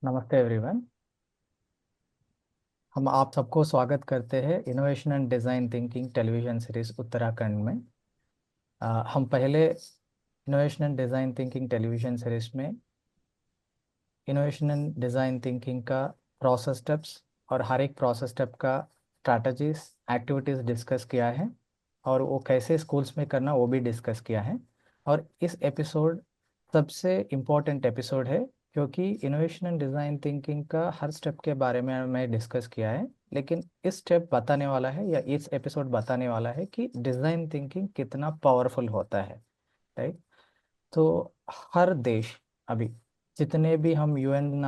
नमस्ते एवरीवन। हम आप सबको स्वागत करते हैं innovation and design thinking television series Uttarakhand में। हम पहले innovation and design thinking television series में इनोवेशन एंड डिज़ाइन थिंकिंग का प्रोसेस स्टेप्स और हर एक प्रोसेस स्टेप का स्ट्रैटेजीज एक्टिविटीज़ डिस्कस किया है और वो कैसे स्कूल्स में करना वो भी डिस्कस किया है। और इस एपिसोड सबसे इम्पोर्टेंट एपिसोड है क्योंकि इनोवेशन एंड डिज़ाइन थिंकिंग का हर स्टेप के बारे में मैं डिस्कस किया है, लेकिन इस स्टेप बताने वाला है या इस एपिसोड बताने वाला है कि डिज़ाइन थिंकिंग कितना पावरफुल होता है। राइट। तो हर देश अभी जितने भी हम यूएन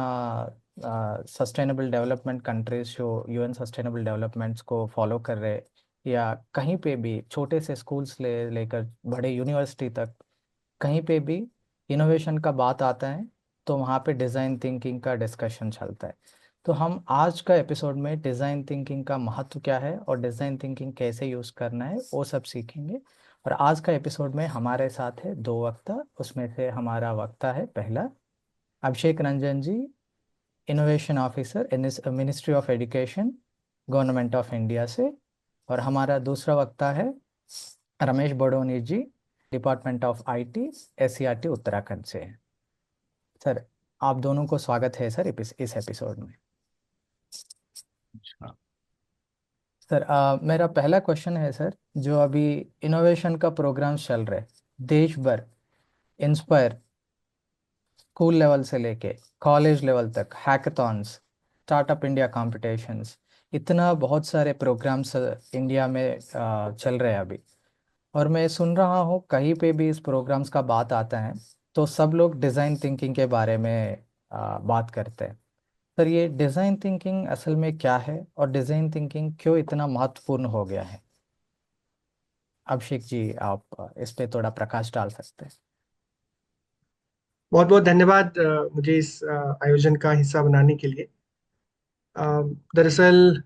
सस्टेनेबल डेवलपमेंट कंट्रीज जो यूएन सस्टेनेबल डेवलपमेंट्स को फॉलो कर रहे, या कहीं पे भी छोटे से स्कूल्स लेकर बड़े यूनिवर्सिटी तक कहीं पे भी इनोवेशन का बात आता है तो वहाँ पे डिज़ाइन थिंकिंग का डिस्कशन चलता है। तो हम आज का एपिसोड में डिज़ाइन थिंकिंग का महत्व क्या है और डिज़ाइन थिंकिंग कैसे यूज़ करना है वो सब सीखेंगे। और आज का एपिसोड में हमारे साथ है दो वक्ता। उसमें से हमारा वक्ता है पहला Abhishek Ranjan ji, innovation officer ministry of education, government of India से। और हमारा दूसरा वक्ता है Ramesh Badoni ji, department of IT, SCERT Uttarakhand से है। सर, आप दोनों को स्वागत है सर इस एपिसोड में। अच्छा। सर, मेरा पहला क्वेश्चन है सर, जो अभी इनोवेशन का प्रोग्राम्स चल रहे देश भर, इंस्पायर स्कूल लेवल से लेके कॉलेज लेवल तक, हैकाथॉन्स, स्टार्टअप इंडिया कॉम्पिटिशन्स, इतना बहुत सारे प्रोग्राम्स इंडिया में चल रहे हैं अभी। और मैं सुन रहा हूँ कहीं पे भी इस प्रोग्राम्स का बात आता है तो सब लोग डिज़ाइन थिंकिंग के बारे में बात करते हैं। सर, ये डिज़ाइन थिंकिंग असल में क्या है और डिज़ाइन थिंकिंग क्यों इतना महत्वपूर्ण हो गया है? अभिषेक जी, आप इस पे थोड़ा प्रकाश डाल सकते हैं। बहुत बहुत धन्यवाद मुझे इस आयोजन का हिस्सा बनाने के लिए। अ, दरअसल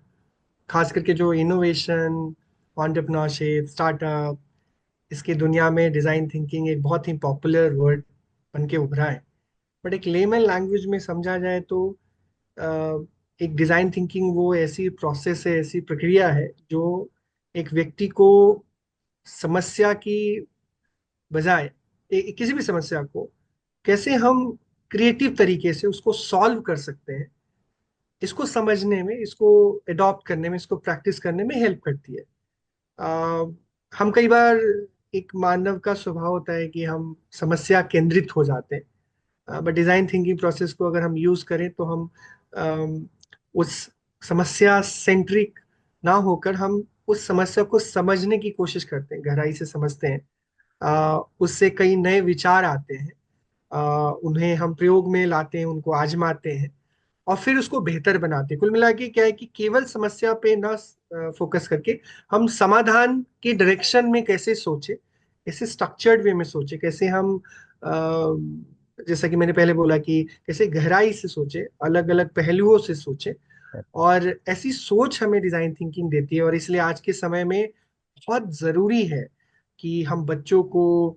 खास करके जो इनोवेशन, एंटरप्रेन्योरशिप, स्टार्टअप, इसकी दुनिया में डिज़ाइन थिंकिंग एक बहुत ही पॉपुलर वर्ड बन के उभरा है। बट एक लेमन लैंग्वेज में समझा जाए तो अ, एक डिज़ाइन थिंकिंग वो ऐसी प्रोसेस है, ऐसी प्रक्रिया है जो एक व्यक्ति को समस्या की बजाय किसी भी समस्या को कैसे हम क्रिएटिव तरीके से उसको सॉल्व कर सकते हैं, इसको समझने में, इसको अडॉप्ट करने में, इसको प्रैक्टिस करने में हेल्प करती है। आ, हम कई बार, एक मानव का स्वभाव होता है कि हम समस्या केंद्रित हो जाते हैं, बट डिजाइन थिंकिंग प्रोसेस को अगर हम यूज करें तो हम अम, उस समस्या सेंट्रिक ना होकर हम उस समस्या को समझने की कोशिश करते हैं, गहराई से समझते हैं। उससे कई नए विचार आते हैं, उन्हें हम प्रयोग में लाते हैं, उनको आजमाते हैं और फिर उसको बेहतर बनाते हैं। कुल मिला के क्या है कि केवल समस्या पे ना फोकस करके हम समाधान की डायरेक्शन में कैसे सोचे, कैसे स्ट्रक्चर्ड वे में सोचे, कैसे हम जैसा कि मैंने पहले बोला कि कैसे गहराई से सोचे, अलग अलग पहलुओं से सोचे। और ऐसी सोच हमें डिजाइन थिंकिंग देती है, और इसलिए आज के समय में बहुत जरूरी है कि हम बच्चों को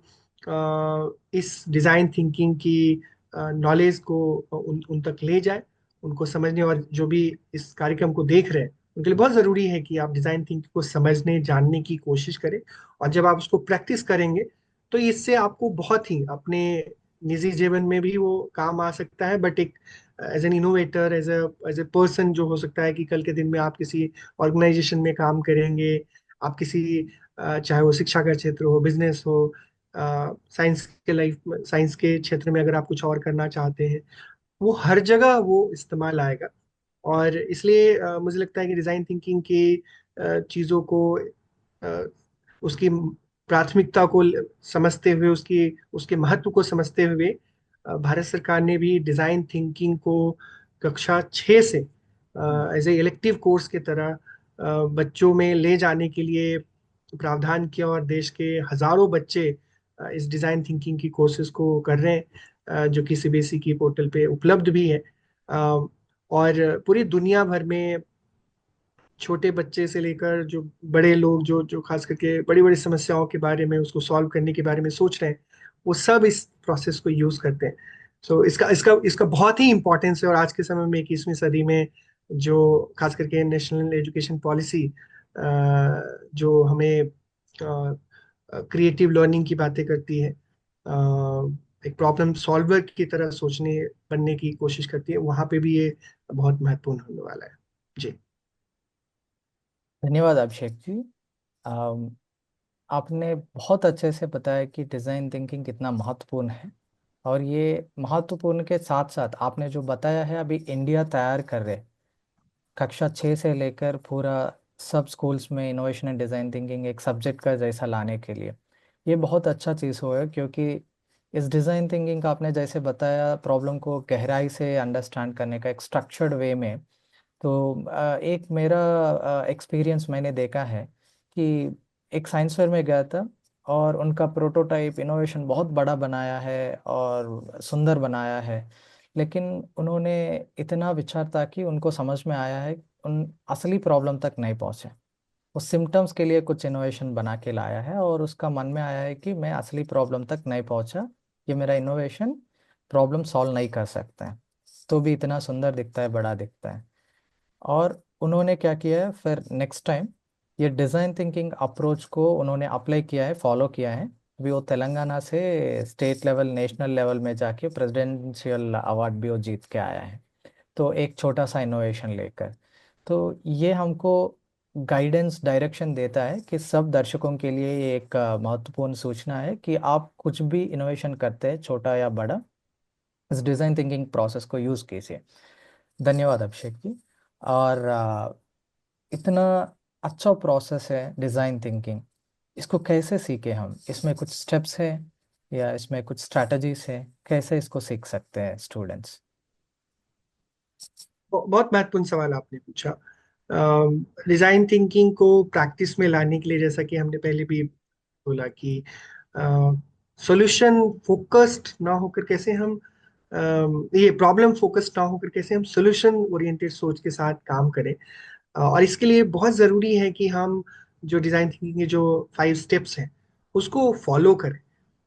इस डिजाइन थिंकिंग की नॉलेज को उन तक ले जाए, उनको समझने। और जो भी इस कार्यक्रम को देख रहे हैं उनके लिए बहुत जरूरी है कि आप डिजाइन थिंकिंग को समझने, जानने की कोशिश करें। और जब आप उसको प्रैक्टिस करेंगे तो इससे आपको बहुत ही अपने निजी जीवन में भी वो काम आ सकता है, बट एक as an innovator, as a person जो हो सकता है कि कल के दिन में आप किसी ऑर्गेनाइजेशन में काम करेंगे, आप किसी चाहे वो शिक्षा का क्षेत्र हो, बिजनेस हो, साइंस के लाइफ में, साइंस के क्षेत्र में अगर आप कुछ और करना चाहते हैं, वो हर जगह वो इस्तेमाल आएगा। और इसलिए मुझे लगता है कि डिजाइन थिंकिंग की चीजों को, अ, उसकी प्राथमिकता को समझते हुए, उसकी उसके महत्व को समझते हुए, भारत सरकार ने भी डिजाइन थिंकिंग को कक्षा 6 से एज ए इलेक्टिव कोर्स के तरह बच्चों में ले जाने के लिए प्रावधान किया। और देश के हजारों बच्चे इस डिजाइन थिंकिंग की कोर्सेज को कर रहे हैं, जो कि सीबीएसई की पोर्टल पे उपलब्ध भी है। और पूरी दुनिया भर में छोटे बच्चे से लेकर जो बड़े लोग, जो जो खास करके बड़ी बड़ी समस्याओं के बारे में, उसको सॉल्व करने के बारे में सोच रहे हैं, वो सब इस प्रोसेस को यूज करते हैं। सो इसका इसका इसका बहुत ही इंपॉर्टेंस है। और आज के समय में 21वीं सदी में जो खास करके नेशनल एजुकेशन पॉलिसी जो हमें क्रिएटिव लर्निंग की बातें करती है, एक प्रॉब्लम सॉल्वर की तरह सोचने बनने की कोशिश करती है, वहां पे भी ये बहुत महत्वपूर्ण होने वाला है। जी। धन्यवाद अभिषेक जी। अम, आपने बहुत अच्छे से बताया कि डिज़ाइन थिंकिंग कितना महत्वपूर्ण है। और ये महत्वपूर्ण के साथ साथ आपने जो बताया है, अभी इंडिया तैयार कर रहे कक्षा 6 से लेकर पूरा सब स्कूल्स में इनोवेशन एंड डिज़ाइन थिंकिंग एक सब्जेक्ट का जैसा लाने के लिए, ये बहुत अच्छा चीज़ होगा। क्योंकि इस डिज़ाइन थिंकिंग का आपने जैसे बताया, प्रॉब्लम को गहराई से अंडरस्टैंड करने का एक स्ट्रक्चर्ड वे में। तो एक मेरा एक्सपीरियंस मैंने देखा है कि एक साइंस फेयर में गया था, और उनका प्रोटोटाइप इनोवेशन बहुत बड़ा बनाया है और सुंदर बनाया है। लेकिन उन्होंने इतना विचार था कि उनको समझ में आया है उन असली प्रॉब्लम तक नहीं पहुंचे। उस सिम्टम्स के लिए कुछ इनोवेशन बना के लाया है, और उसका मन में आया है कि मैं असली प्रॉब्लम तक नहीं पहुंचा, ये मेरा इनोवेशन प्रॉब्लम सॉल्व नहीं कर सकता है। तो भी इतना सुंदर दिखता है, बड़ा दिखता है। और उन्होंने क्या किया है फिर नेक्स्ट टाइम, ये डिज़ाइन थिंकिंग अप्रोच को उन्होंने अप्लाई किया है, फॉलो किया है। अभी वो तेलंगाना से स्टेट लेवल नेशनल लेवल में जाके प्रेसिडेंशियल अवार्ड भी वो जीत के आया है। तो एक छोटा सा इनोवेशन लेकर, तो ये हमको गाइडेंस डायरेक्शन देता है कि सब दर्शकों के लिए ये एक महत्वपूर्ण सूचना है कि आप कुछ भी इनोवेशन करते हैं, छोटा या बड़ा, इस डिज़ाइन थिंकिंग प्रोसेस को यूज़ कीजिए। धन्यवाद अभिषेक जी। और इतना अच्छा प्रोसेस है डिज़ाइन थिंकिंग, इसको कैसे सीखे हम? इसमें कुछ स्टेप्स है या इसमें कुछ स्ट्रैटेजीज है? कैसे इसको सीख सकते हैं स्टूडेंट्स? बहुत महत्वपूर्ण सवाल आपने पूछा। डिजाइन थिंकिंग को प्रैक्टिस में लाने के लिए, जैसा कि हमने पहले भी बोला कि सॉल्यूशन फोकस्ड ना होकर कैसे हम ये प्रॉब्लम फोकस्ड ना होकर कैसे हम सॉल्यूशन ओरिएंटेड सोच के साथ काम करें। और इसके लिए बहुत ज़रूरी है कि हम जो डिज़ाइन थिंकिंग के जो 5 स्टेप्स हैं उसको फॉलो करें।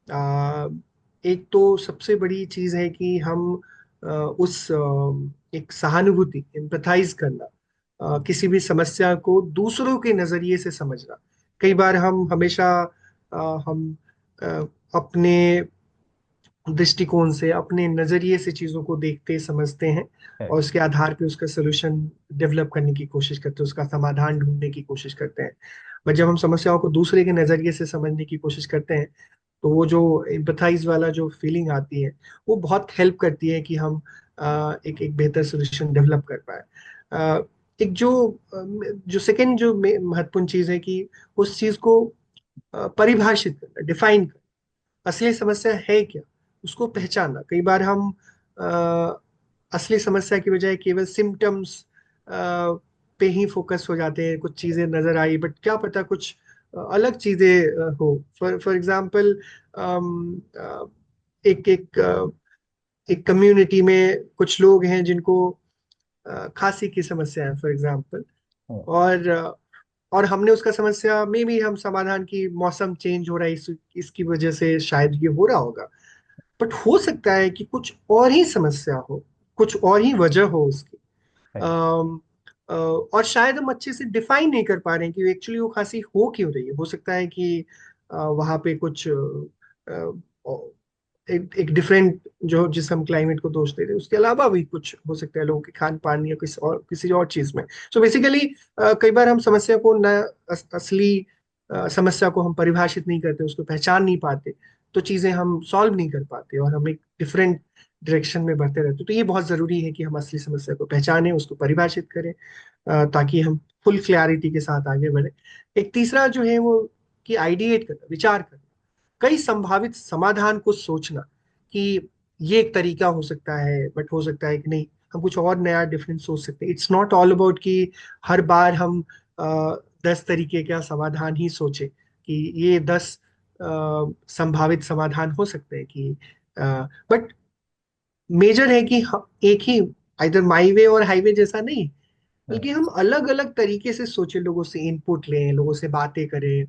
अ, एक तो सबसे बड़ी चीज़ है कि हम एक सहानुभूति, एम्पथाइज करना, किसी भी समस्या को दूसरों के नज़रिए से समझना। कई बार हम हमेशा हम अ, अपने दृष्टिकोण से, अपने नजरिए से चीजों को देखते समझते हैं, है। और उसके आधार पे उसका सोल्यूशन डेवलप करने की कोशिश करते हैं, उसका समाधान ढूंढने की कोशिश करते हैं। पर जब हम समस्याओं को दूसरे के नजरिए से समझने की कोशिश करते हैं, तो वो जो एम्पथाइज वाला जो फीलिंग आती है, वो बहुत हेल्प करती है कि हम एक एक बेहतर सोल्यूशन डेवलप कर पाए। एक जो सेकंड जो महत्वपूर्ण चीज है कि उस चीज को परिभाषित करना, डिफाइन करना। असली समस्या है क्या, उसको पहचानना। कई बार हम अ, असली समस्या की बजाय केवल सिम्टम्स पे ही फोकस हो जाते हैं। कुछ चीजें नजर आई, बट क्या पता कुछ अलग चीजें हो। फॉर एग्जाम्पल, एक एक एक कम्युनिटी में कुछ लोग हैं जिनको खांसी की समस्या है, फॉर एग्जाम्पल। है। और और हमने उसका समस्या में भी हम समाधान की, मौसम चेंज हो रहा है इसकी वजह से शायद ये हो रहा होगा। बट हो सकता है कि कुछ और ही समस्या हो, कुछ और ही वजह हो उसकी। है। अम, और शायद हम अच्छे से डिफाइन नहीं कर पा रहे हैं कि एक्चुअली वो खांसी हो क्यों रही है। हो सकता है कि वहाँ पे कुछ एक डिफरेंट, जो जिस हम क्लाइमेट को दोष दे रहे हैं, उसके अलावा भी कुछ हो सकता है, लोगों के खान पान या किसी और चीज में। सो बेसिकली कई बार हम समस्या को न असली समस्या को हम परिभाषित नहीं करते, उसको पहचान नहीं पाते, तो चीजें हम सॉल्व नहीं कर पाते, और हम एक डिफरेंट डायरेक्शन में बढ़ते रहते। तो ये बहुत जरूरी है कि हम असली समस्या को पहचानें, उसको परिभाषित करें, ताकि हम फुल क्लैरिटी के साथ आगे बढ़े। एक तीसरा जो है वो कि आइडिएट करना, विचार करना, कई संभावित समाधान को सोचना कि ये एक तरीका हो सकता है, बट हो सकता है कि नहीं, हम कुछ और नया डिफरेंट सोच सकते हैं। इट्स नॉट ऑल अबाउट कि हर बार हम 10 तरीके का समाधान ही सोचे, कि ये 10 संभावित समाधान हो सकते हैं कि, बट मेजर है कि एक ही, इधर माई वे और हाईवे जैसा नहीं, है। बल्कि हम अलग अलग तरीके से सोचे, लोगों से इनपुट लें, लोगों से बातें करें,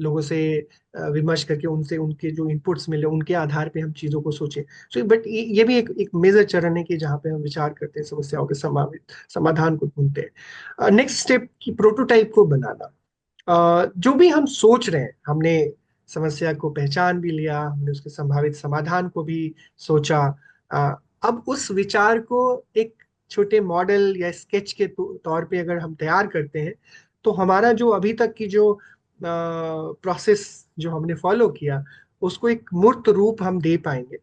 लोगों से विमर्श करके उनसे उनके जो इनपुट्स मिले उनके आधार पे हम चीज़ों को सोचें। सो बट ये भी एक मेजर चरण है कि जहाँ पे हम विचार करते हैं, समस्याओं के संभावित समाधान को ढूंढते हैं। नेक्स्ट स्टेप की प्रोटोटाइप को बनाना। जो भी हम सोच रहे हैं, हमने समस्या को पहचान भी लिया, हमने उसके संभावित समाधान को भी सोचा। अ, अब उस विचार को एक छोटे मॉडल या स्केच के तौर पे अगर हम तैयार करते हैं, तो हमारा जो अभी तक की जो प्रोसेस जो हमने फॉलो किया, उसको एक मूर्त रूप हम दे पाएंगे।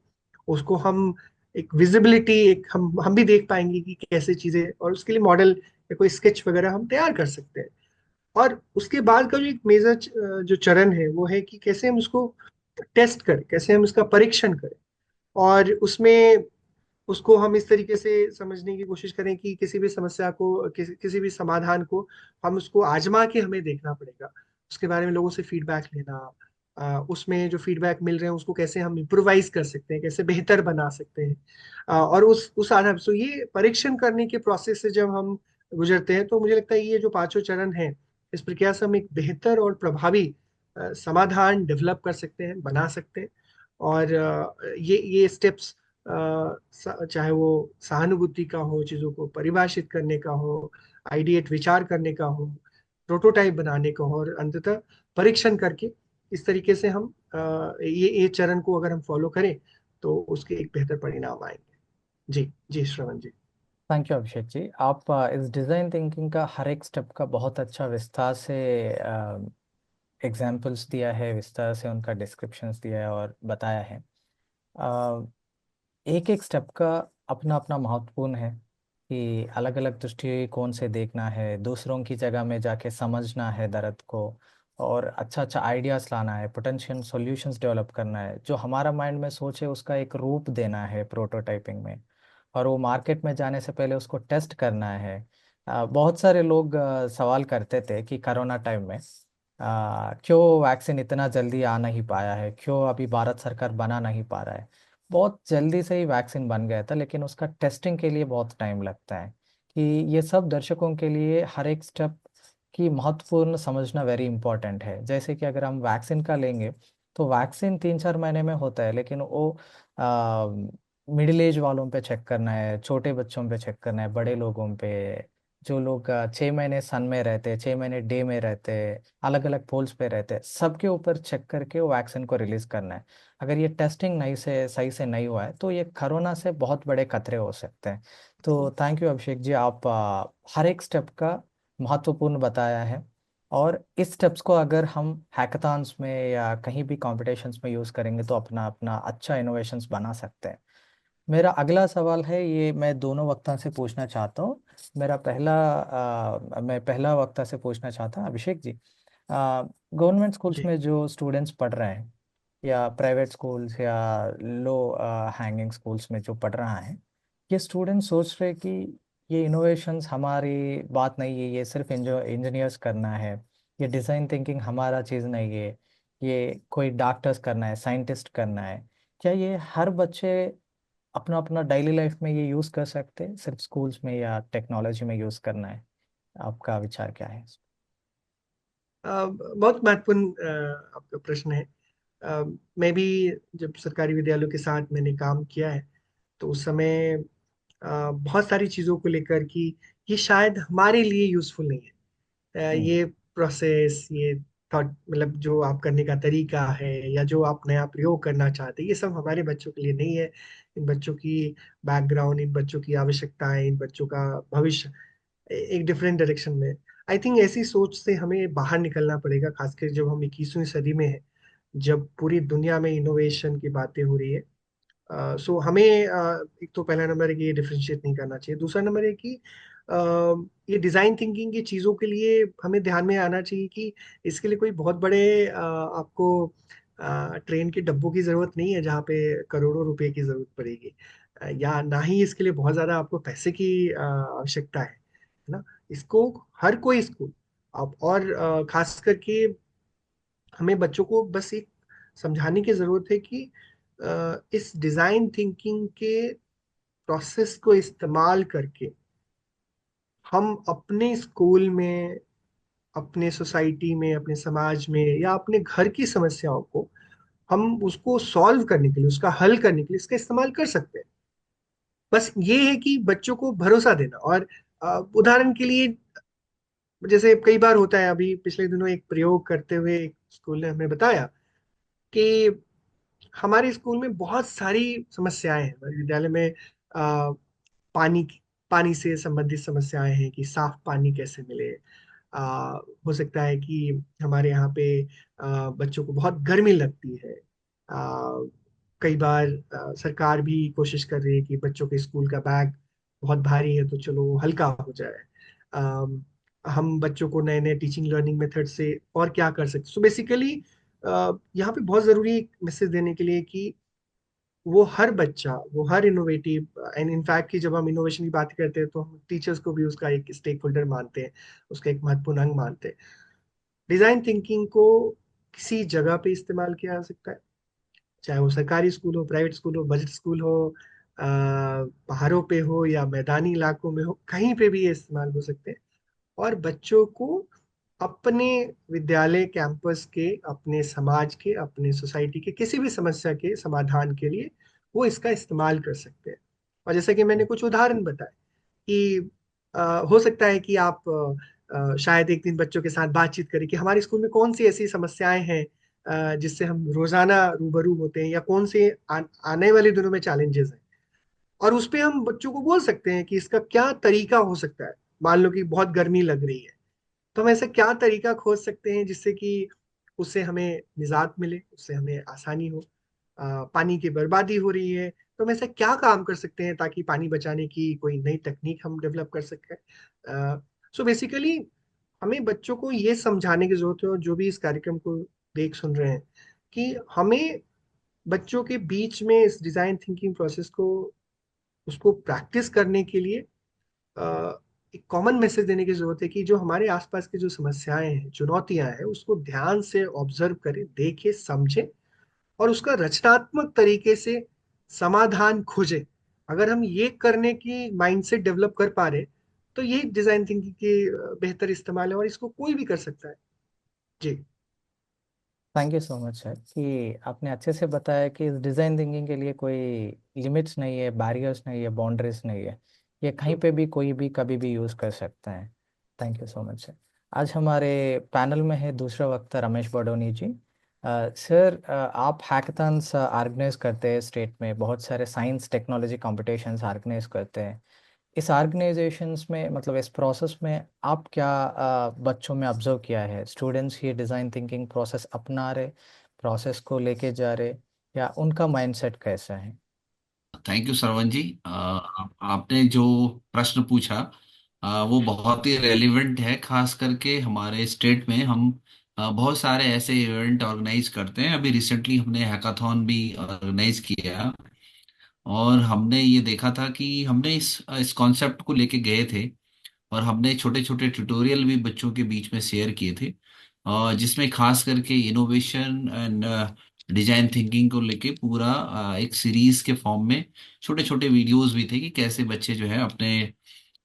उसको हम एक विजिबिलिटी, एक हम भी देख पाएंगे कि कैसे चीजें, और उसके लिए मॉडल या कोई स्केच वगैरह हम तैयार कर सकते हैं। और उसके बाद का जो एक मेजर जो चरण है वो है कि कैसे हम उसको टेस्ट करें, कैसे हम इसका परीक्षण करें। और उसमें उसको हम इस तरीके से समझने की कोशिश करें कि किसी भी समस्या को, किसी भी समाधान को हम उसको आजमा के हमें देखना पड़ेगा, उसके बारे में लोगों से फीडबैक लेना। उसमें जो फीडबैक मिल रहे हैं उसको कैसे हम इम्प्रोवाइज कर सकते हैं, कैसे बेहतर बना सकते हैं। और उस आधार से ये परीक्षण करने के प्रोसेस से जब हम गुजरते हैं, तो मुझे लगता है ये जो पांचों चरण हैं, इस प्रक्रिया से हम एक बेहतर और प्रभावी समाधान डेवलप कर सकते हैं, बना सकते हैं। और ये स्टेप्स, चाहे वो सहानुभूति का हो, चीजों को परिभाषित करने का हो, आइडिएट विचार करने का हो, प्रोटोटाइप बनाने का हो, और अंततः परीक्षण करके इस तरीके से हम ये चरण को अगर हम फॉलो करें, तो उसके एक बेहतर परिणाम आएंगे। जी जी श्रवण जी। Thank you Abhishek ji. आप इस डिज़ाइन थिंकिंग का हर एक स्टेप का बहुत अच्छा विस्तार से एग्जाम्पल्स दिया है, विस्तार से उनका डिस्क्रिप्शंस दिया है और बताया है। एक एक स्टेप का अपना अपना महत्वपूर्ण है कि अलग अलग दृष्टिकोण से देखना है, दूसरों की जगह में जाके समझना है दर्द को, और अच्छा अच्छा आइडियाज़ लाना है, पोटेंशियल सॉल्यूशंस डेवलप करना है, जो हमारा माइंड में सोचे उसका एक रूप देना है प्रोटोटाइपिंग में, और वो मार्केट में जाने से पहले उसको टेस्ट करना है। बहुत सारे लोग सवाल करते थे कि कोरोना टाइम में क्यों वैक्सीन इतना जल्दी आ नहीं पाया है, क्यों अभी भारत सरकार बना नहीं पा रहा है। बहुत जल्दी से ही वैक्सीन बन गया था, लेकिन उसका टेस्टिंग के लिए बहुत टाइम लगता है। कि ये सब दर्शकों के लिए हर एक स्टेप की महत्वपूर्ण समझना वेरी इंपॉर्टेंट है। जैसे कि अगर हम वैक्सीन का लेंगे, तो वैक्सीन 3-4 महीने में होता है, लेकिन वो मिडिल एज वालों पे चेक करना है, छोटे बच्चों पे चेक करना है, बड़े लोगों पे, जो लोग 6 महीने सन में रहते, 6 महीने डे में रहते, अलग अलग पोल्स पे रहते हैं, सबके ऊपर चेक करके वो वैक्सीन को रिलीज करना है। अगर ये टेस्टिंग नहीं से सही से नहीं हुआ है, तो ये कोरोना से बहुत बड़े खतरे हो सकते हैं। तो थैंक यू अभिषेक जी, आप हर एक स्टेप का महत्वपूर्ण बताया है। और इस स्टेप्स को अगर हम हैकाथॉन्स में या कहीं भी कॉम्पिटिशन्स में यूज़ करेंगे, तो अपना अपना अच्छा इनोवेशंस बना सकते हैं। मेरा अगला सवाल है, ये मैं दोनों वक्ता से पूछना चाहता हूँ। मैं पहला वक्ता से पूछना चाहता हूँ अभिषेक जी। गवर्नमेंट स्कूल्स जी। में जो स्टूडेंट्स पढ़ रहे हैं, या प्राइवेट स्कूल्स या लो हैंगिंग स्कूल्स में जो पढ़ रहा है, ये स्टूडेंट सोच रहे कि ये इनोवेशंस हमारी बात नहीं है, ये सिर्फ इंजीनियर्स करना है, ये डिज़ाइन थिंकिंग हमारा चीज़ नहीं है, ये कोई डॉक्टर्स करना है, साइंटिस्ट करना है। क्या ये हर बच्चे अपना अपना डेली लाइफ में ये यूज़ कर सकते हैं, सिर्फ स्कूल्स में या टेक्नोलॉजी में यूज़ करना है? आपका विचार क्या है? बहुत महत्वपूर्ण आपका प्रश्न है। अ, मैं भी जब सरकारी विद्यालयों के साथ मैंने काम किया है, तो उस समय बहुत सारी चीज़ों को लेकर कि ये शायद हमारे लिए यूजफुल नहीं है। हम्म। ये प्रोसेस, ये थॉट, मतलब जो आप करने का तरीका है या जो आप नया प्रयोग करना चाहते हैं, ये सब हमारे बच्चों के लिए नहीं है। इन बच्चों की बैकग्राउंड, इन बच्चों की आवश्यकताएं, इन बच्चों का भविष्य एक डिफरेंट डायरेक्शन में। आई थिंक ऐसी सोच से हमें बाहर निकलना पड़ेगा, खासकर जब हम 21वीं सदी में हैं, जब पूरी दुनिया में इनोवेशन की बातें हो रही है। सो हमें एक तो पहला नंबर है कि ये डिफरेंशिएट नहीं करना चाहिए। दूसरा नंबर है कि ये डिजाइन थिंकिंग की चीजों के लिए हमें ध्यान में आना चाहिए कि इसके लिए कोई बहुत बड़े आपको ट्रेन के डब्बों की जरूरत नहीं है जहाँ पे करोड़ों रुपए की जरूरत पड़ेगी। या ना ही इसके लिए बहुत ज्यादा आपको पैसे की आवश्यकता है ना। इसको हर कोई स्कूल, आप और खास करके हमें बच्चों को बस एक समझाने की जरूरत है कि इस डिजाइन थिंकिंग के प्रोसेस को इस्तेमाल करके हम अपने स्कूल में अपने सोसाइटी में, अपने समाज में, या अपने घर की समस्याओं को हम उसको सॉल्व करने के लिए, उसका हल करने के लिए इसका इस्तेमाल कर सकते हैं। बस ये है कि बच्चों को भरोसा देना। और उदाहरण के लिए, जैसे कई बार होता है, अभी पिछले दिनों एक प्रयोग करते हुए एक स्कूल ने हमें बताया कि हमारे स्कूल में बहुत सारी समस्याएं हैं। हमारे विद्यालय में पानी पानी से संबंधित समस्याएं हैं कि साफ पानी कैसे मिले। हो सकता है कि हमारे यहाँ पे बच्चों को बहुत गर्मी लगती है। कई बार सरकार भी कोशिश कर रही है कि बच्चों के स्कूल का बैग बहुत भारी है तो चलो हल्का हो जाए। हम बच्चों को नए नए टीचिंग लर्निंग मेथड से और क्या कर सकते। सो बेसिकली यहाँ पे बहुत जरूरी मैसेज देने के लिए कि वो हर बच्चा, वो हर इनोवेटिव, एंड इनफैक्ट कि जब हम इनोवेशन की बात करते हैं तो हम टीचर्स को भी उसका एक स्टेक होल्डर मानते हैं, उसका एक महत्वपूर्ण अंग मानते हैं। डिजाइन थिंकिंग को किसी जगह पे इस्तेमाल किया जा सकता है, चाहे वो सरकारी स्कूल हो, प्राइवेट स्कूल हो, बजट स्कूल हो, पहाड़ों पे हो या मैदानी इलाकों में हो, कहीं पे भी ये इस्तेमाल हो सकते हैं। और बच्चों को अपने विद्यालय कैंपस के, अपने समाज के, अपने सोसाइटी के किसी भी समस्या के समाधान के लिए वो इसका इस्तेमाल कर सकते हैं। और जैसा कि मैंने कुछ उदाहरण बताए कि हो सकता है कि आप शायद एक दिन बच्चों के साथ बातचीत करें कि हमारे स्कूल में कौन सी ऐसी समस्याएं हैं जिससे हम रोजाना रूबरू होते हैं, या कौन से आने वाले दिनों में चैलेंजेस हैं। और उस पे हम बच्चों को बोल सकते हैं कि इसका क्या तरीका हो सकता है। मान लो कि बहुत गर्मी लग रही है, तो हम ऐसा क्या तरीका खोज सकते हैं जिससे कि उससे हमें निजात मिले, उससे हमें आसानी हो। पानी की बर्बादी हो रही है, तो हम ऐसा क्या काम कर सकते हैं ताकि पानी बचाने की कोई नई तकनीक हम डेवलप कर सकें। सो बेसिकली हमें बच्चों को ये समझाने की जरूरत है, और जो भी इस कार्यक्रम को देख सुन रहे हैं, कि हमें बच्चों के बीच में इस डिजाइन थिंकिंग प्रोसेस को, उसको प्रैक्टिस करने के लिए एक कॉमन मैसेज देने की जरूरत है कि जो हमारे आसपास की जो समस्याएं हैं, चुनौतियां हैं, उसको ध्यान से ऑब्जर्व करें, देखें, समझें, और उसका रचनात्मक तरीके से समाधान खोजें। अगर हम ये करने की माइंडसेट डेवलप कर पा रहे, तो यही डिजाइन थिंकिंग की बेहतर इस्तेमाल है, और इसको कोई भी कर सकता है। जी। Thank you so much sir कि आपने अच्छे से बताया कि इस डिज़ाइन थिंकिंग के लिए कोई लिमिट्स नहीं है, बैरियर्स नहीं है, बाउंड्रीज नहीं है। ये कहीं पे भी कोई भी कभी भी यूज़ कर सकता है। Thank you so much sir. आज हमारे पैनल में है दूसरा वक्ता रमेश बडोनी जी। सर, आप हैकाथॉन्स ऑर्गेनाइज करते हैं, स्टेट में बहुत सारे साइंस टेक्नोलॉजी कॉम्पिटिशन्स ऑर्गेनाइज करते हैं। इस ऑर्गेनाइजेशंस में, मतलब इस प्रोसेस में आप क्या बच्चों में ऑब्जर्व किया है? स्टूडेंट्स ये डिज़ाइन थिंकिंग प्रोसेस अपना रहे, प्रोसेस को लेके जा रहे, या उनका माइंडसेट कैसा है? थैंक यू सरवण जी। आपने जो प्रश्न पूछा वो बहुत ही रेलिवेंट है। खास करके हमारे स्टेट में हम बहुत सारे ऐसे इवेंट ऑर्गेनाइज करते हैं। अभी रिसेंटली हमने हैकाथॉन भी ऑर्गेनाइज किया, और हमने ये देखा था कि हमने इस कॉन्सेप्ट को लेके गए थे, और हमने छोटे छोटे ट्यूटोरियल भी बच्चों के बीच में शेयर किए थे, जिसमें खास करके इनोवेशन एंड डिजाइन थिंकिंग को लेके पूरा एक सीरीज के फॉर्म में छोटे छोटे वीडियोस भी थे कि कैसे बच्चे जो है अपने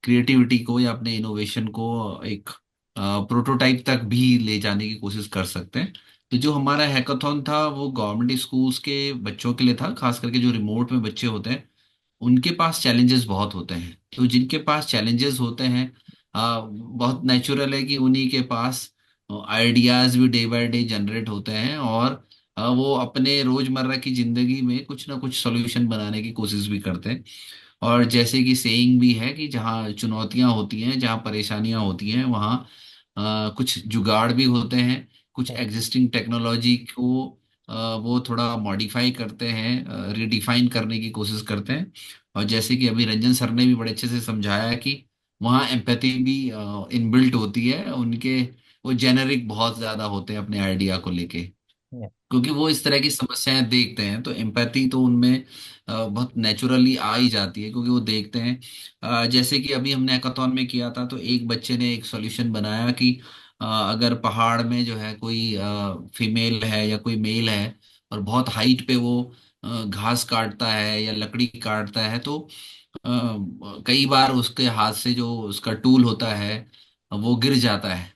क्रिएटिविटी को या अपने इनोवेशन को एक प्रोटोटाइप तक भी ले जाने की कोशिश कर सकते हैं। तो जो हमारा हैकाथॉन था वो गवर्नमेंट स्कूल्स के बच्चों के लिए था, खास करके जो रिमोट में बच्चे होते हैं उनके पास चैलेंजेस बहुत होते हैं। तो जिनके पास चैलेंजेस होते हैं, बहुत नेचुरल है कि उन्हीं के पास आइडियाज भी डे बाय डे जनरेट होते हैं, और वो अपने रोजमर्रा की जिंदगी में कुछ ना कुछ सोल्यूशन बनाने की कोशिश भी करते हैं। और जैसे कि सेइंग भी है कि जहाँ चुनौतियां होती हैं, जहाँ परेशानियां होती हैं, वहाँ कुछ जुगाड़ भी होते हैं। कुछ एग्जिस्टिंग टेक्नोलॉजी को वो थोड़ा मॉडिफाई करते हैं, रिडिफाइन करने की कोशिश करते हैं। और जैसे कि अभी रंजन सर ने भी बड़े अच्छे से समझाया कि वहाँ एम्पैथी भी इनबिल्ट होती है उनके। वो जेनरिक बहुत ज्यादा होते हैं अपने आइडिया को लेके, Yeah. क्योंकि वो इस तरह की समस्याएं देखते हैं, तो एम्पैथी तो उनमें बहुत नेचुरली आ ही जाती है, क्योंकि वो देखते हैं। जैसे कि अभी हमने हैकाथॉन में किया था, तो एक बच्चे ने एक सॉल्यूशन बनाया कि अगर पहाड़ में जो है कोई फीमेल है या कोई मेल है, और बहुत हाइट पे वो घास काटता है या लकड़ी काटता है, तो कई बार उसके हाथ से जो उसका टूल होता है वो गिर जाता है।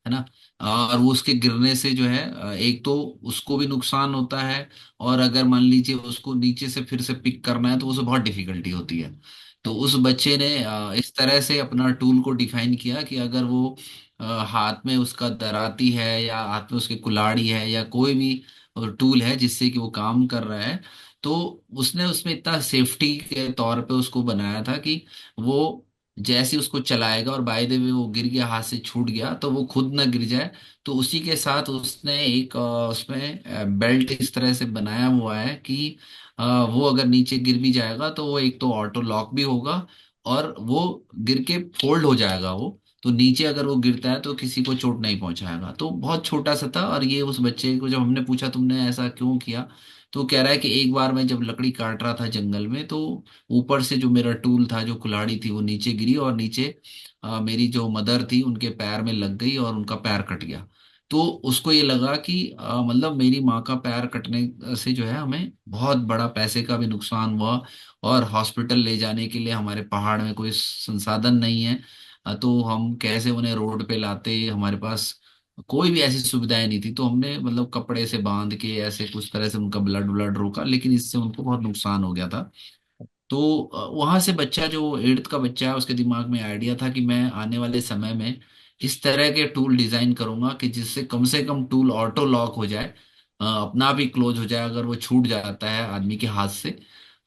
है ना। और वो उसके गिरने से जो है एक तो उसको भी नुकसान होता है, और अगर मान लीजिए उसको नीचे से फिर से पिक करना है तो उसे बहुत डिफिकल्टी होती है। तो उस बच्चे ने इस तरह से अपना टूल को डिफाइन किया कि अगर वो हाथ में उसका दराती है या हाथ में उसके कुल्हाड़ी है या कोई भी टूल है जिससे कि वो काम कर रहा है, तो उसने उसमें इतना सेफ्टी के तौर पे उसको बनाया था कि वो जैसे ही उसको चलाएगा और बाय द वे वो गिर गया, हाथ से छूट गया, तो वो खुद ना गिर जाए। तो उसी के साथ उसने एक उसमें बेल्ट इस तरह से बनाया हुआ है कि वो अगर नीचे गिर भी जाएगा तो वो एक तो ऑटो लॉक भी होगा, और वो गिर के फोल्ड हो जाएगा वो। तो नीचे अगर वो गिरता है तो किसी को चोट नहीं पहुंचाएगा। तो बहुत छोटा सा था। और ये उस बच्चे को जब हमने पूछा तुमने ऐसा क्यों किया, तो कह रहा है कि एक बार मैं जब लकड़ी काट रहा था जंगल में, तो ऊपर से जो मेरा टूल था, जो कुल्हाड़ी थी, वो नीचे गिरी और नीचे मेरी जो मदर थी उनके पैर में लग गई और उनका पैर कट गया। तो उसको ये लगा कि मतलब मेरी माँ का पैर कटने से जो है हमें बहुत बड़ा पैसे का भी नुकसान हुआ, और हॉस्पिटल ले जाने के लिए हमारे पहाड़ में कोई संसाधन नहीं है। तो हम कैसे उन्हें रोड पे लाते, हमारे पास कोई भी ऐसी सुविधाएं नहीं थी। तो हमने मतलब कपड़े से बांध के ऐसे कुछ तरह से उनका ब्लड ब्लड रोका, लेकिन इससे उनको बहुत नुकसान हो गया था। तो वहां से बच्चा जो एट्थ का बच्चा है, उसके दिमाग में आइडिया था कि मैं आने वाले समय में इस तरह के टूल डिजाइन करूंगा कि जिससे कम से कम टूल ऑटो लॉक हो जाए, अपना आप ही क्लोज हो जाए अगर वो छूट जाता है आदमी के हाथ से।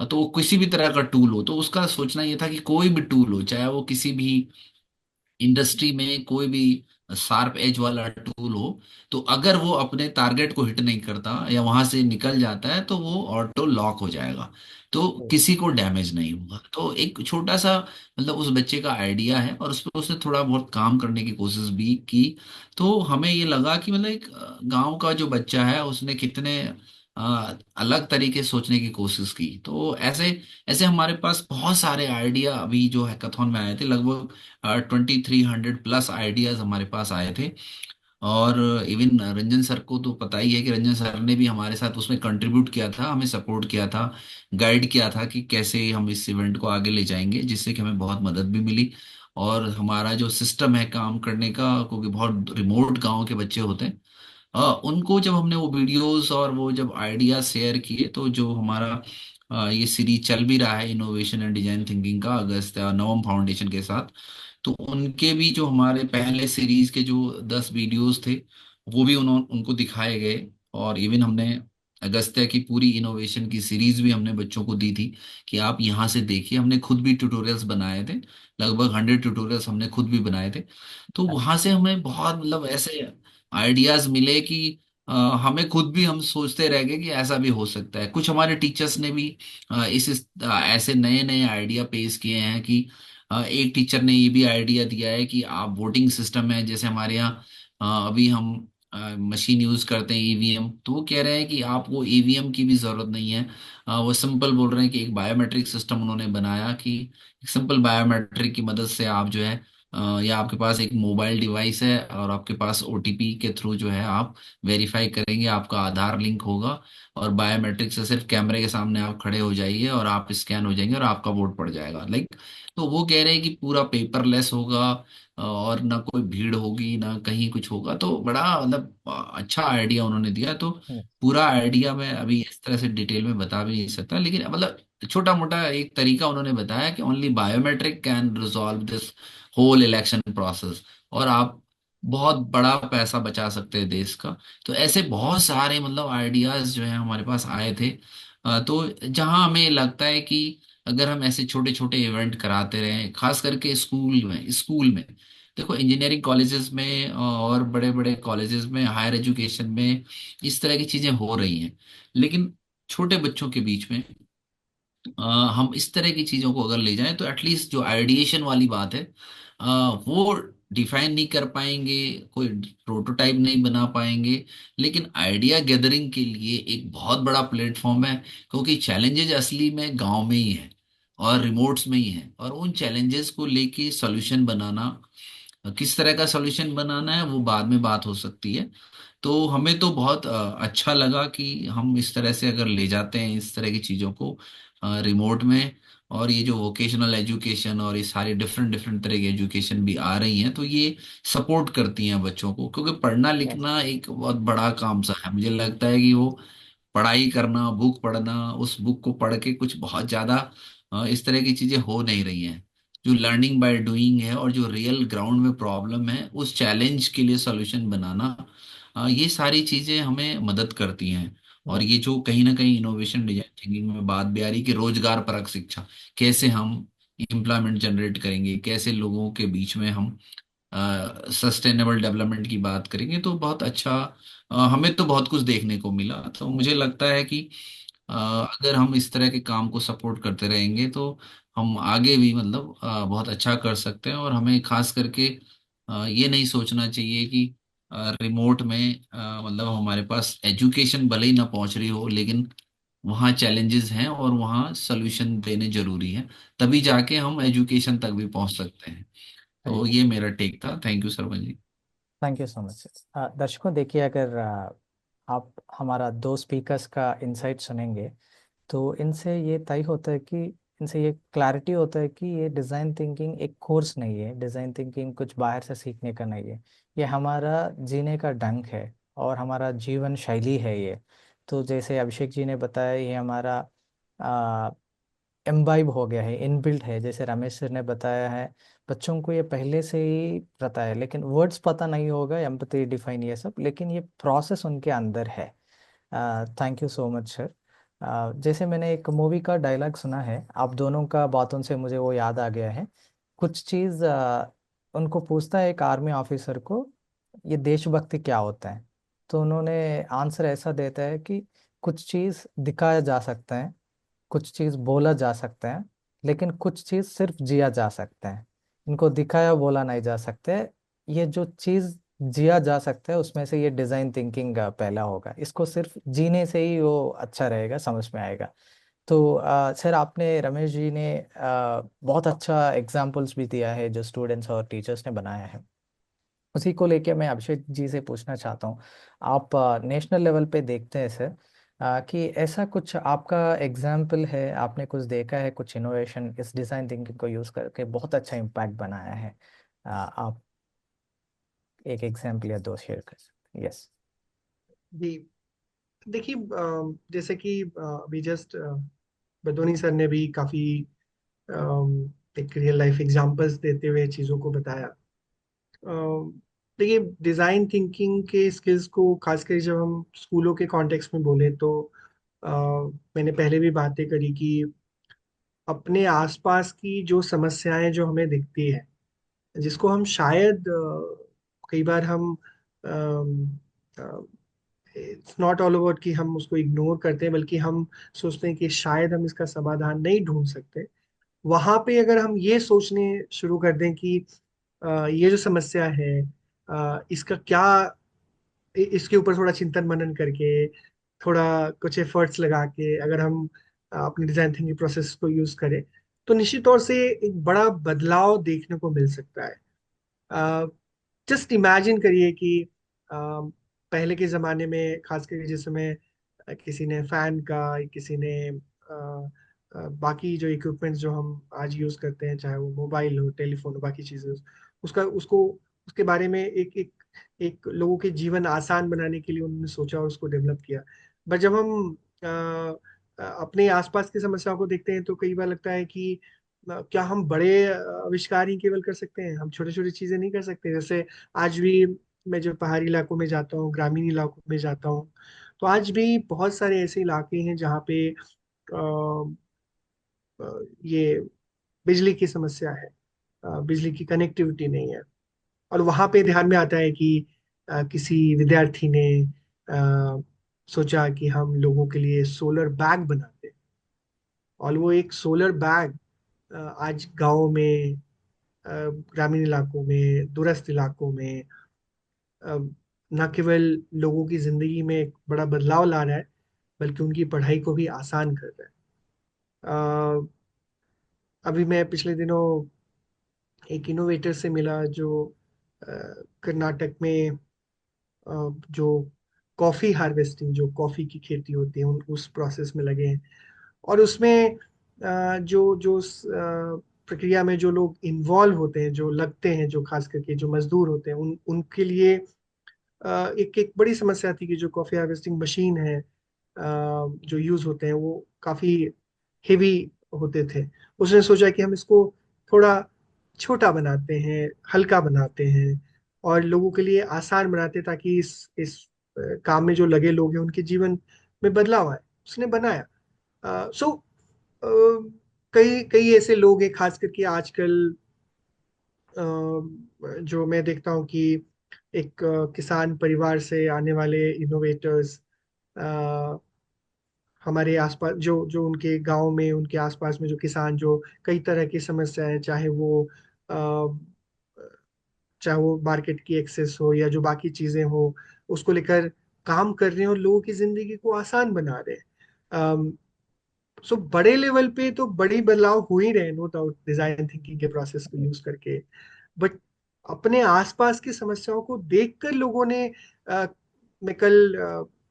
तो वो किसी भी तरह का टूल हो, तो उसका सोचना ये था कि कोई भी टूल हो, चाहे वो किसी भी इंडस्ट्री में कोई भी शार्प एज वाला टूल हो, तो अगर वो अपने टारगेट को हिट नहीं करता या वहां से निकल जाता है तो वो ऑटो लॉक हो जाएगा, तो किसी को डैमेज नहीं होगा। तो एक छोटा सा मतलब उस बच्चे का आइडिया है, और उस पर उसने थोड़ा बहुत काम करने की कोशिश भी की। तो हमें ये लगा कि मतलब एक गांव का जो बच्चा है उसने कितने अलग तरीके से सोचने की कोशिश की। तो ऐसे ऐसे हमारे पास बहुत सारे आइडिया अभी जो हैकाथॉन में आए थे, लगभग 2300 प्लस आइडियाज हमारे पास आए थे। और इवन रंजन सर को तो पता ही है कि रंजन सर ने भी हमारे साथ उसमें कंट्रीब्यूट किया था, हमें सपोर्ट किया था, गाइड किया था कि कैसे हम इस इवेंट को आगे ले जाएंगे, जिससे कि हमें बहुत मदद भी मिली। और हमारा जो सिस्टम है काम करने का, क्योंकि बहुत रिमोट गांव के बच्चे होते हैं, उनको जब हमने वो वीडियोस और वो जब आइडिया शेयर किए, तो जो हमारा ये सीरीज चल भी रहा है इनोवेशन एंड डिजाइन थिंकिंग का, अगस्त नवम फाउंडेशन के साथ, तो उनके भी जो हमारे पहले सीरीज के जो 10 वीडियोस थे, वो भी उनको दिखाए गए। और इवन हमने अगस्त्य की पूरी इनोवेशन की सीरीज भी हमने बच्चों को दी थी कि आप यहाँ से देखिए। हमने खुद भी ट्यूटोरियल्स बनाए थे, लगभग 100 ट्यूटोरियल्स हमने खुद भी बनाए थे। तो वहां से हमें बहुत मतलब ऐसे आइडियाज मिले कि हमें खुद भी हम सोचते रह गए कि ऐसा भी हो सकता है। कुछ हमारे टीचर्स ने भी ऐसे नए नए आइडिया पेश किए हैं कि एक टीचर ने ये भी आइडिया दिया है कि आप वोटिंग सिस्टम है, जैसे हमारे यहाँ अभी हम मशीन यूज करते हैं ईवीएम, तो वो कह रहे हैं कि आप वो ईवीएम की भी जरूरत नहीं है। वो सिंपल बोल रहे हैं कि एक बायोमेट्रिक सिस्टम उन्होंने बनाया कि सिंपल बायोमेट्रिक की मदद से आप जो है या आपके पास एक मोबाइल डिवाइस है और आपके पास ओटीपी के थ्रू जो है आप वेरीफाई करेंगे, आपका आधार लिंक होगा, और बायोमेट्रिक से सिर्फ कैमरे के सामने आप खड़े हो जाइए और आप स्कैन हो जाएंगे और आपका वोट पड़ जाएगा, लाइक। तो वो कह रहे हैं कि पूरा पेपरलेस होगा, और ना कोई भीड़ होगी ना कहीं कुछ होगा। तो बड़ा मतलब अच्छा आइडिया उन्होंने दिया। तो पूरा आइडिया मैं अभी इस तरह से डिटेल में बता भी नहीं सकता, लेकिन मतलब छोटा मोटा एक तरीका उन्होंने बताया कि only biometric can resolve this whole election process, और आप बहुत बड़ा पैसा बचा सकते हैं देश का। तो ऐसे बहुत सारे मतलब आइडियाज जो है हमारे पास आए थे। तो जहां हमें लगता है कि अगर हम ऐसे छोटे छोटे इवेंट कराते रहें, खास करके स्कूल में देखो, इंजीनियरिंग कॉलेजेस में और बड़े बड़े कॉलेजेस में, हायर एजुकेशन में इस तरह की चीजें हो रही हैं, लेकिन छोटे बच्चों के बीच में अ, हम इस तरह की चीजों को अगर ले जाएं तो एटलीस्ट जो आइडिएशन वाली बात है वो डिफाइन नहीं कर पाएंगे, कोई प्रोटोटाइप नहीं बना पाएंगे, लेकिन आइडिया गैदरिंग के लिए एक बहुत बड़ा प्लेटफॉर्म है। क्योंकि चैलेंजेस असली में गांव में ही है और रिमोट्स में ही है, और उन चैलेंजेस को लेके सॉल्यूशन बनाना किस तरह का सॉल्यूशन बनाना है वो बाद में बात हो सकती है। तो हमें तो बहुत अच्छा लगा कि हम इस तरह से अगर ले जाते हैं इस तरह की चीज़ों को रिमोट में, और ये जो वोकेशनल एजुकेशन और ये सारी डिफरेंट डिफरेंट तरह की एजुकेशन भी आ रही हैं, तो ये सपोर्ट करती हैं बच्चों को, क्योंकि पढ़ना यस। लिखना एक बहुत बड़ा काम सा है। मुझे लगता है कि वो पढ़ाई करना, बुक पढ़ना, उस बुक को पढ़ के कुछ बहुत ज्यादा इस तरह की चीजें हो नहीं रही हैं। जो लर्निंग बाय डूइंग है और जो रियल ग्राउंड में प्रॉब्लम है उस चैलेंज के लिए सॉल्यूशन बनाना, ये सारी चीजें हमें मदद करती हैं। और यस। ये जो कहीं ना कहीं इनोवेशन डिजाइन थिंकिंग में बात भी आ रही कि रोजगार परक शिक्षा, कैसे हम एम्प्लॉयमेंट जनरेट करेंगे, कैसे लोगों के बीच में हम सस्टेनेबल डेवलपमेंट की बात करेंगे, तो बहुत अच्छा हमें तो बहुत कुछ देखने को मिला। तो मुझे लगता है कि अगर हम इस तरह के काम को सपोर्ट करते रहेंगे तो हम आगे भी मतलब बहुत अच्छा कर सकते हैं। और हमें खास करके ये नहीं सोचना चाहिए कि रिमोट में मतलब हमारे पास एजुकेशन भले ही ना पहुंच रही हो, लेकिन वहाँ चैलेंजेस हैं और वहाँ सॉल्यूशन देने जरूरी है, तभी जाके हम एजुकेशन तक भी पहुंच सकते हैं। तो ये मेरा टेक था। Thank you Saravan ji. Thank you so much sir. दर्शकों, देखिए, अगर आप हमारा दो स्पीकर्स का इंसाइट सुनेंगे तो इनसे ये तय होता है कि इनसे ये क्लैरिटी होता है कि ये डिज़ाइन थिंकिंग एक कोर्स नहीं है, डिज़ाइन थिंकिंग कुछ बाहर से सीखने का नहीं है, ये हमारा जीने का ढंग है और हमारा जीवन शैली है ये। तो जैसे अभिषेक जी ने बताया, ये हमारा एम्बाइब हो गया है, इनबिल्ट है। जैसे रमेश सर ने बताया है, बच्चों को ये पहले से ही पता है, लेकिन वर्ड्स पता नहीं होगा, एम्पैथी, डिफाइन, ये सब, लेकिन ये प्रोसेस उनके अंदर है। Thank you so much sir. जैसे मैंने एक मूवी का डायलॉग सुना है, आप दोनों का बातों से मुझे वो याद आ गया है। कुछ चीज़ उनको पूछता है एक आर्मी ऑफिसर को, ये देशभक्ति क्या होता है? तो उन्होंने आंसर ऐसा देता है कि कुछ चीज़ दिखाया जा सकता है, कुछ चीज़ बोला जा सकता है, लेकिन कुछ चीज़ सिर्फ जिया जा सकता है। इनको दिखाया बोला नहीं जा सकता है। ये जो चीज़ जिया जा सकता है उसमें से ये डिज़ाइन थिंकिंग पहला होगा। इसको सिर्फ जीने से ही वो अच्छा रहेगा, समझ में आएगा। तो सर, आपने, रमेश जी ने बहुत अच्छा एग्जाम्पल्स भी दिया है जो स्टूडेंट्स और टीचर्स ने बनाया है। उसी को लेके मैं अभिषेक जी से पूछना चाहता हूँ। आप नेशनल लेवल पे देखते हैं सर, कि ऐसा कुछ आपका एग्जाम्पल है, आपने कुछ देखा है, कुछ इनोवेशन इस डिज़ाइन थिंकिंग को यूज़ करके बहुत अच्छा इम्पैक्ट बनाया है? आप एक एग्जाम्पल या दो शेयर कर सकते हैं? यस। जी, देखिए, जैसे कि अभी जस्ट बदोनी सर ने भी काफी एक रियल लाइफ एग्जांपल्स देते हुए चीजों को बताया। देखिए, डिजाइन थिंकिंग के स्किल्स को खासकर जब हम स्कूलों के कॉन्टेक्स्ट में बोले तो अ, मैंने पहले भी बातें करी कि अपने आसपास की जो समस्याएं जो हमें दिखती है, जिसको हम शायद कई बार हम इट्स नॉट ऑल अबाउट कि हम उसको इग्नोर करते हैं, बल्कि हम सोचते हैं कि शायद हम इसका समाधान नहीं ढूंढ सकते। वहां पे अगर हम ये सोचने शुरू कर दें कि ये जो समस्या है, इसका क्या, इसके ऊपर थोड़ा चिंतन मनन करके, थोड़ा कुछ एफर्ट्स लगा के अगर हम अपनी डिजाइन थिंकिंग प्रोसेस को यूज करें, तो निश्चित तौर से एक बड़ा बदलाव देखने को मिल सकता है। जस्ट इमेजिन करिए कि पहले के जमाने में, खास करके जिस समय किसी ने फैन का, किसी ने बाकी जो इक्विपमेंट्स जो हम आज यूज करते हैं, चाहे वो मोबाइल हो, टेलीफोन हो, बाकी चीजें हो, उसका उसको उसके बारे में एक एक एक लोगों के जीवन आसान बनाने के लिए उन्होंने सोचा और उसको डेवलप किया। बट जब हम अपने आसपास की समस्याओं को देखते हैं तो कई बार लगता है कि क्या हम बड़े आविष्कार ही केवल कर सकते हैं, हम छोटी छोटी चीजें नहीं कर सकते? जैसे आज भी मैं जो पहाड़ी इलाकों में जाता हूँ, ग्रामीण इलाकों में जाता हूँ, तो आज भी बहुत सारे ऐसे इलाके हैं जहाँ पे ये बिजली की समस्या है, बिजली की कनेक्टिविटी नहीं है। और वहां पे ध्यान में आता है कि किसी विद्यार्थी ने सोचा कि हम लोगों के लिए सोलर बैग बनाते हैं। और वो एक सोलर बैग आज गाँव में, ग्रामीण इलाकों में, दूरस्थ इलाकों में अ, न केवल लोगों की जिंदगी में एक बड़ा बदलाव ला रहा है, बल्कि उनकी पढ़ाई को भी आसान कर रहा है। अभी मैं पिछले दिनों एक इनोवेटर से मिला जो कर्नाटक में जो कॉफी हार्वेस्टिंग, जो कॉफी की खेती होती है, उस प्रोसेस में लगे हैं। और उसमें जो जो प्रक्रिया में जो लोग इन्वॉल्व होते हैं, जो लगते हैं, जो खास करके जो मजदूर होते हैं, उन उनके लिए एक एक बड़ी समस्या थी कि जो कॉफी हार्वेस्टिंग मशीन है, जो यूज होते हैं, वो काफी हेवी होते थे। उसने सोचा कि हम इसको थोड़ा छोटा बनाते हैं, हल्का बनाते हैं और लोगों के लिए आसान बनाते हैं, ताकि इस काम में जो लगे लोग हैं उनके जीवन में बदलाव आए। उसने बनाया। सो कई कई ऐसे लोग हैं, खास करके आजकल जो मैं देखता हूँ कि एक किसान परिवार से आने वाले इनोवेटर्स हमारे आसपास, जो जो उनके गांव में, उनके आसपास में जो किसान, जो कई तरह की समस्याएं, अ, चाहे वो मार्केट की एक्सेस हो या जो बाकी चीजें हो, उसको लेकर काम कर रहे हैं और लोगों की जिंदगी को आसान बना रहे हैं। सो बड़े लेवल पे तो बड़ी बदलाव हो ही रहे, नो डाउट, डिजाइन थिंकिंग के प्रोसेस को यूज करके। बट अपने आसपास की समस्याओं को देखकर लोगों ने मैं कल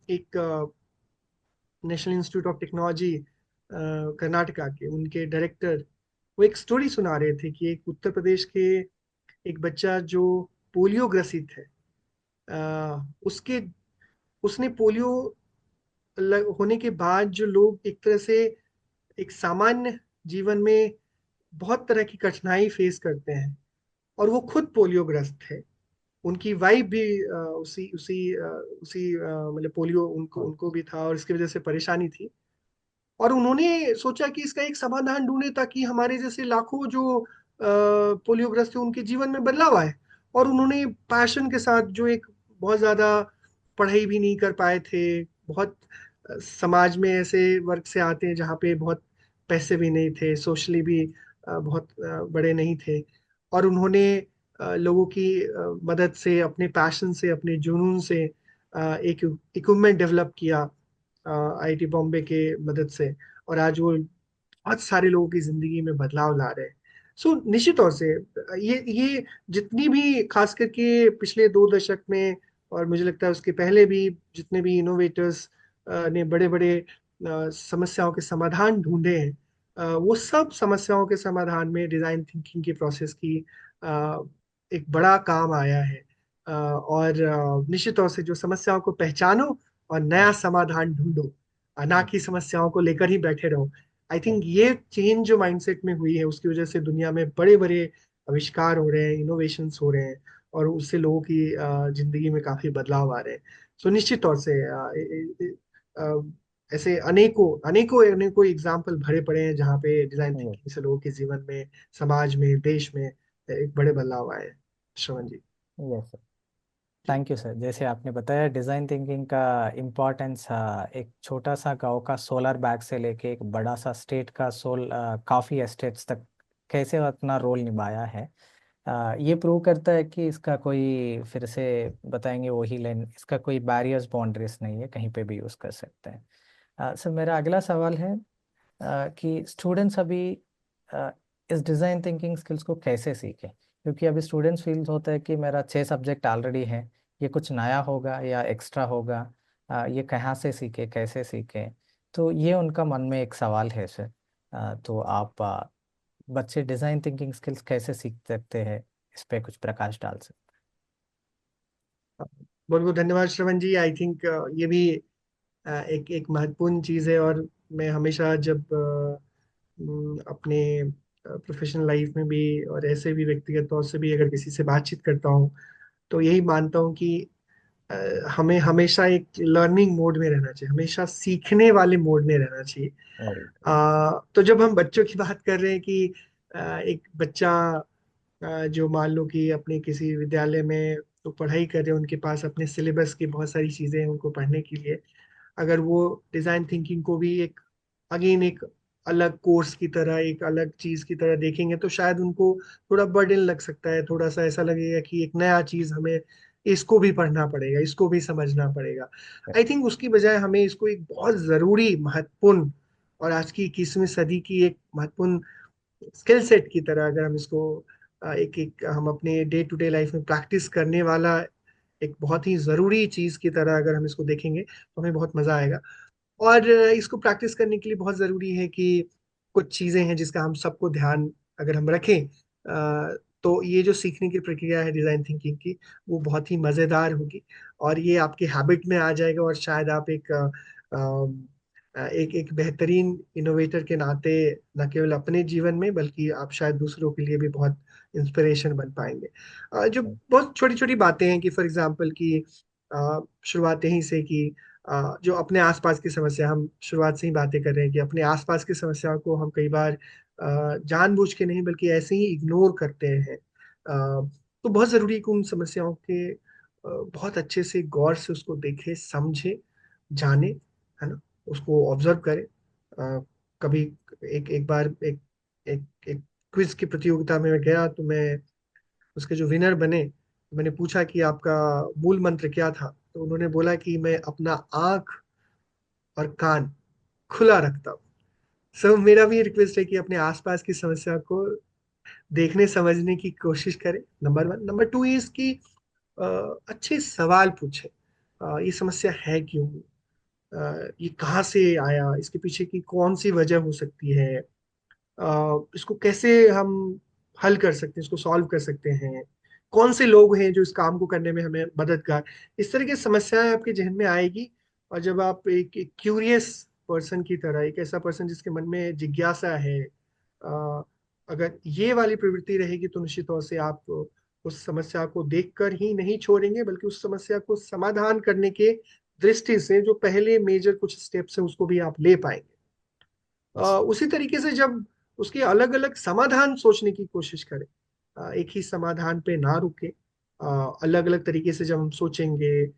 एक national institute of technology Karnataka के उनके डायरेक्टर, वो एक स्टोरी सुना रहे थे कि एक उत्तर प्रदेश के एक बच्चा जो पोलियो ग्रसित है, उसके उसने पोलियो होने के बाद जो लोग एक तरह से एक सामान्य जीवन में बहुत तरह की कठिनाई फेस करते हैं, और वो खुद पोलियो ग्रस्त है। उनकी वाइफ भी उसी उसी मतलब पोलियो उनको उनको भी था और इसकी वजह से परेशानी थी। और उन्होंने सोचा कि इसका एक समाधान ढूंढे, ताकि हमारे जैसे लाखों जो पोलियोग्रस्त थे उनके जीवन में बदलाव आए। और उन्होंने पैशन के साथ, जो एक बहुत ज्यादा पढ़ाई भी नहीं कर पाए थे, बहुत समाज में ऐसे वर्ग से आते हैं जहाँ पे बहुत पैसे भी नहीं थे, सोशली भी बहुत बड़े नहीं थे। और उन्होंने लोगों की मदद से, अपने पैशन से, अपने जुनून से एक इक्विपमेंट डेवलप किया आईआईटी बॉम्बे के मदद से। और आज वो बहुत सारे लोगों की जिंदगी में बदलाव ला रहे हैं। सो निश्चित तौर से ये जितनी भी, खास करके पिछले 2 दशक में, और मुझे लगता है उसके पहले भी, जितने भी इनोवेटर्स ने बड़े बड़े समस्याओं के समाधान ढूंढे हैं, वो सब समस्याओं के समाधान में डिजाइन थिंकिंग के प्रोसेस की अ, एक बड़ा काम आया है। और निश्चित तौर से जो समस्याओं को पहचानो और नया समाधान ढूंढो, ना कि समस्याओं को लेकर ही बैठे रहो। आई थिंक ये चेंज जो माइंडसेट में हुई है, उसकी वजह से दुनिया में बड़े बड़े आविष्कार हो रहे हैं, इनोवेशंस हो रहे हैं, और उससे लोगों की जिंदगी में काफी बदलाव आ रहे हैं। सो निश्चित तौर से ऐसे अनेकों अनेकों अनेकों एग्जाम्पल भरे पड़े हैं जहाँ पे डिजाइन थिंकिंग से लोगों के जीवन में, समाज में, देश में एक बड़े बदलाव आए हैं। श्रवण जी। Yes sir. जी। Thank you sir. जैसे आपने बताया डिज़ाइन थिंकिंग का इम्पोर्टेंस, एक छोटा सा गांव का सोलर बैग से लेके एक बड़ा सा स्टेट का काफ़ी एस्टेट्स तक कैसे अपना रोल निभाया है। ये प्रूव करता है कि इसका कोई, फिर से बताएंगे वही लाइन, इसका कोई बैरियर्स बाउंड्रीज नहीं है, कहीं पे भी यूज़ कर सकते हैं। सर मेरा अगला सवाल है कि स्टूडेंट्स अभी अ, इस डिज़ाइन थिंकिंग स्किल्स को कैसे सीखें, क्योंकि अभी स्टूडेंट्स फील होता है कि मेरा 6 सब्जेक्ट ऑलरेडी है, ये कुछ नया होगा या एक्स्ट्रा होगा, ये कहाँ से सीखे, कैसे सीखे। तो ये उनका मन में एक सवाल है सर। तो आप बच्चे डिज़ाइन थिंकिंग स्किल्स कैसे सीख सकते हैं, इस पे कुछ प्रकाश डाल सकते बहुत बहुत धन्यवाद श्रवण जी। आई थिंक ये भी एक एक महत्वपूर्ण चीज़ है। और मैं हमेशा जब अपने प्रोफेशनल लाइफ में भी और ऐसे भी व्यक्तिगत तौर से भी अगर किसी से बातचीत करता हूँ, तो यही मानता हूँ कि अ, हमें हमेशा एक लर्निंग मोड में रहना चाहिए, हमेशा सीखने वाले मोड में रहना चाहिए। हैं। तो जब हम बच्चों की बात कर रहे हैं कि एक बच्चा जो मान लो कि अपने किसी विद्यालय में तो पढ़ाई कर रहे हैं, उनके पास अपने सिलेबस की बहुत सारी चीजें हैं उनको पढ़ने के लिए। अगर वो डिजाइन थिंकिंग को भी एक, अगेन, एक अलग कोर्स की तरह, एक अलग चीज की तरह देखेंगे, तो शायद उनको थोड़ा बर्डन लग सकता है, थोड़ा सा ऐसा लगेगा कि एक नया चीज हमें इसको भी पढ़ना पड़ेगा, इसको भी समझना पड़ेगा। आई थिंक उसकी बजाय हमें इसको एक बहुत जरूरी, महत्वपूर्ण, और आज की 21वीं सदी की एक महत्वपूर्ण स्किल सेट की तरह अगर हम इसको एक एक हम अपने डे टू डे लाइफ में प्रैक्टिस करने वाला एक बहुत ही ज़रूरी चीज़ की तरह अगर हम इसको देखेंगे तो हमें बहुत मज़ा आएगा। और इसको प्रैक्टिस करने के लिए बहुत ज़रूरी है कि कुछ चीज़ें हैं जिसका हम सबको ध्यान अगर हम रखें, तो ये जो सीखने की प्रक्रिया है डिज़ाइन थिंकिंग की, वो बहुत ही मज़ेदार होगी और ये आपके हैबिट में आ जाएगा और शायद आप एक एक बेहतरीन इनोवेटर के नाते न केवल अपने जीवन में बल्कि आप शायद दूसरों के लिए भी बहुत इंस्पिरेशन बन पाएंगे। जो बहुत छोटी छोटी बातें हैं कि फॉर एग्जांपल कि शुरुआत यहीं से कि जो अपने आसपास की समस्या, हम शुरुआत से ही बातें कर रहे हैं कि अपने आसपास की समस्याओं को हम कई बार जानबूझ के नहीं बल्कि ऐसे ही इग्नोर करते हैं। तो बहुत ज़रूरी है कि उन समस्याओं के बहुत अच्छे से गौर से उसको देखे, समझे, जाने, है ना, उसको ऑब्जर्व करें। कभी एक एक बार एक एक एक क्विज की प्रतियोगिता में मैं गया तो मैं उसके जो विनर बने, मैंने पूछा कि आपका मूल मंत्र क्या था, तो उन्होंने बोला कि मैं अपना आंख और कान खुला रखता हूँ। सब मेरा भी रिक्वेस्ट है कि अपने आसपास की समस्या को देखने समझने की कोशिश करें, number one. Number two is कि अच्छे सवाल पूछे। ये समस्या है क्यों, ये कहाँ से आया, इसके पीछे की कौन सी वजह हो सकती है, इसको कैसे हम हल कर सकते हैं, इसको सॉल्व कर सकते हैं, कौन से लोग हैं जो इस काम को करने में हमें मददगार, इस तरह की समस्याएं आपके जहन में आएगी। और जब आप एक क्यूरियस पर्सन की तरह, एक ऐसा पर्सन जिसके मन में जिज्ञासा है, अगर ये वाली प्रवृत्ति रहेगी तो निश्चित तौर से आप उस समस्या को देखकर ही नहीं छोड़ेंगे बल्कि उस समस्या को समाधान करने के दृष्टि से जो पहले मेजर कुछ स्टेप्स हैं उसको भी आप ले पाएंगे। उसी तरीके से जब उसके अलग अलग समाधान सोचने की कोशिश करें, एक ही समाधान पे ना रुके, अलग अलग तरीके से जब हम सोचेंगे,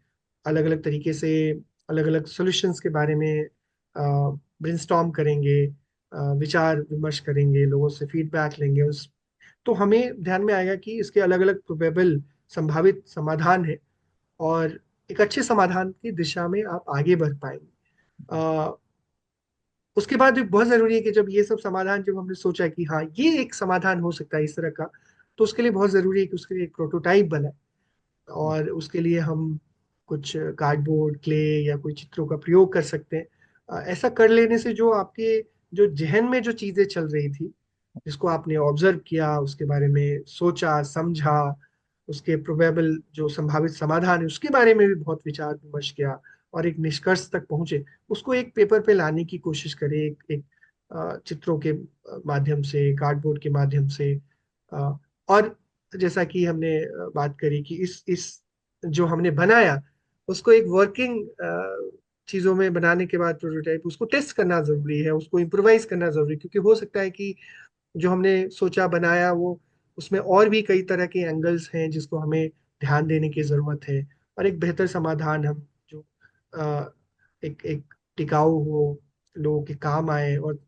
अलग अलग तरीके से अलग अलग सॉल्यूशंस के बारे में ब्रेनस्टॉर्म करेंगे, विचार विमर्श करेंगे, लोगों से फीडबैक लेंगे, उस तो हमें ध्यान में आएगा कि इसके अलग अलग प्रोबेबल संभावित समाधान है और एक अच्छे समाधान की दिशा में आप आगे बढ़ पाएंगे। उसके बाद भी बहुत जरूरी है कि जब ये सब समाधान, जब हमने सोचा कि हाँ ये एक समाधान हो सकता है इस तरह का, तो उसके लिए बहुत जरूरी है कि उसके लिए एक प्रोटोटाइप बनाए और उसके लिए हम कुछ कार्डबोर्ड, क्ले या कोई चित्रों का प्रयोग कर सकते हैं। ऐसा कर लेने से जो आपके जो जहन में जो चीजें चल रही थी, जिसको आपने ऑब्जर्व किया, उसके बारे में सोचा समझा, उसके प्रोबेबल जो संभावित समाधान है उसके बारे में भी बहुत विचार विमर्श किया और एक निष्कर्ष तक पहुंचे, उसको एक पेपर पे लाने की कोशिश करें, एक चित्रों के माध्यम से, कार्डबोर्ड के माध्यम से। और जैसा कि हमने बात करी कि इस जो हमने बनाया उसको एक वर्किंग चीजों में बनाने के बाद प्रोटोटाइप उसको टेस्ट करना जरूरी है, उसको इम्प्रोवाइज करना जरूरी है, क्योंकि हो सकता है कि जो हमने सोचा बनाया वो उसमें और भी कई तरह के एंगल्स हैं जिसको हमें ध्यान देने की जरूरत है और एक बेहतर समाधान हम जो अ, एक एक टिकाऊ हो, लोगों के काम आए और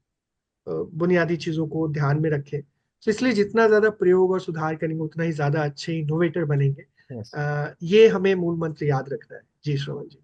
बुनियादी चीजों को ध्यान में रखें। तो इसलिए जितना ज्यादा प्रयोग और सुधार करेंगे उतना ही ज्यादा अच्छे इनोवेटर बनेंगे। यस। ये हमें मूल मंत्र याद रखना है। जी श्रवण जी।